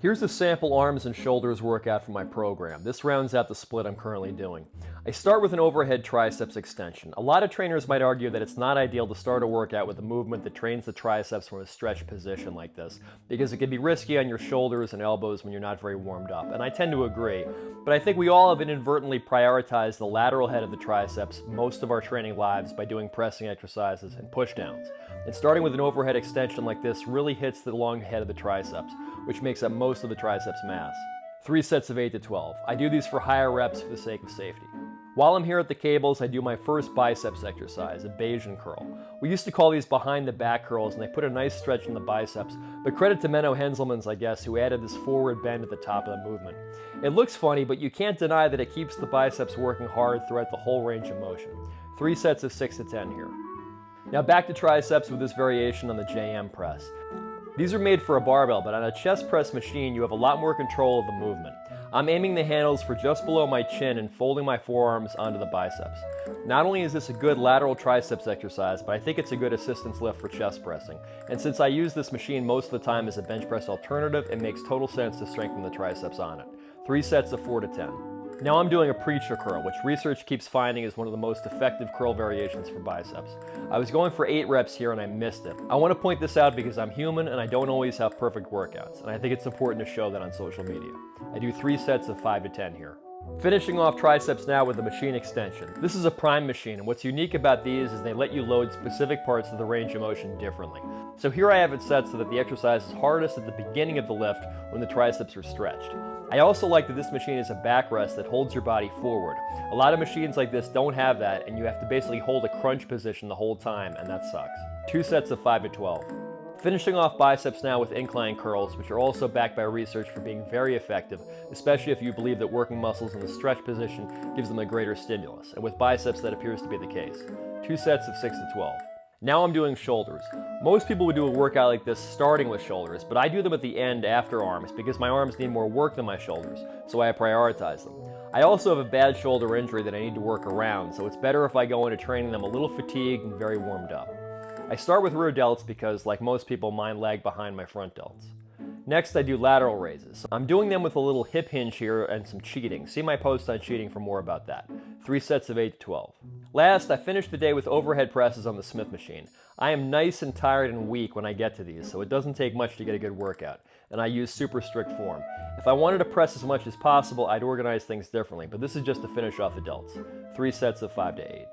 Here's a sample arms and shoulders workout from my program. This rounds out the split I'm currently doing. I start with an overhead triceps extension. A lot of trainers might argue that it's not ideal to start a workout with a movement that trains the triceps from a stretched position like this, because it can be risky on your shoulders and elbows when you're not very warmed up, and I tend to agree. But I think we all have inadvertently prioritized the lateral head of the triceps most of our training lives by doing pressing exercises and pushdowns. And starting with an overhead extension like this really hits the long head of the triceps, which makes up most of the triceps mass. 3 sets of 8 to 12. I do these for higher reps for the sake of safety. While I'm here at the cables, I do my first biceps exercise, a Bayesian curl. We used to call these behind the back curls, and they put a nice stretch in the biceps, but credit to Menno Henselmans, I guess, who added this forward bend at the top of the movement. It looks funny, but you can't deny that it keeps the biceps working hard throughout the whole range of motion. 3 sets of 6 to 10 here. Now back to triceps with this variation on the JM press. These are made for a barbell, but on a chest press machine, you have a lot more control of the movement. I'm aiming the handles for just below my chin and folding my forearms onto the biceps. Not only is this a good lateral triceps exercise, but I think it's a good assistance lift for chest pressing. And since I use this machine most of the time as a bench press alternative, it makes total sense to strengthen the triceps on it. 3 sets of 4 to 10. Now I'm doing a preacher curl, which research keeps finding is one of the most effective curl variations for biceps. I was going for 8 reps here and I missed it. I want to point this out because I'm human and I don't always have perfect workouts, and I think it's important to show that on social media. I do 3 sets of 5 to 10 here. Finishing off triceps now with the machine extension. This is a prime machine, and what's unique about these is they let you load specific parts of the range of motion differently. So here I have it set so that the exercise is hardest at the beginning of the lift when the triceps are stretched. I also like that this machine is a backrest that holds your body forward. A lot of machines like this don't have that, and you have to basically hold a crunch position the whole time, and that sucks. 2 sets of 5 to 12. Finishing off biceps now with incline curls, which are also backed by research for being very effective, especially if you believe that working muscles in the stretch position gives them a greater stimulus, and with biceps that appears to be the case. 2 sets of 6 to 12. Now I'm doing shoulders. Most people would do a workout like this starting with shoulders, but I do them at the end after arms because my arms need more work than my shoulders, so I prioritize them. I also have a bad shoulder injury that I need to work around, so it's better if I go into training them a little fatigued and very warmed up. I start with rear delts because, like most people, mine lag behind my front delts. Next, I do lateral raises. I'm doing them with a little hip hinge here and some cheating. See my post on cheating for more about that. 3 sets of 8 to 12. Last, I finish the day with overhead presses on the Smith machine. I am nice and tired and weak when I get to these, so it doesn't take much to get a good workout, and I use super strict form. If I wanted to press as much as possible, I'd organize things differently, but this is just to finish off the delts. 3 sets of 5 to 8.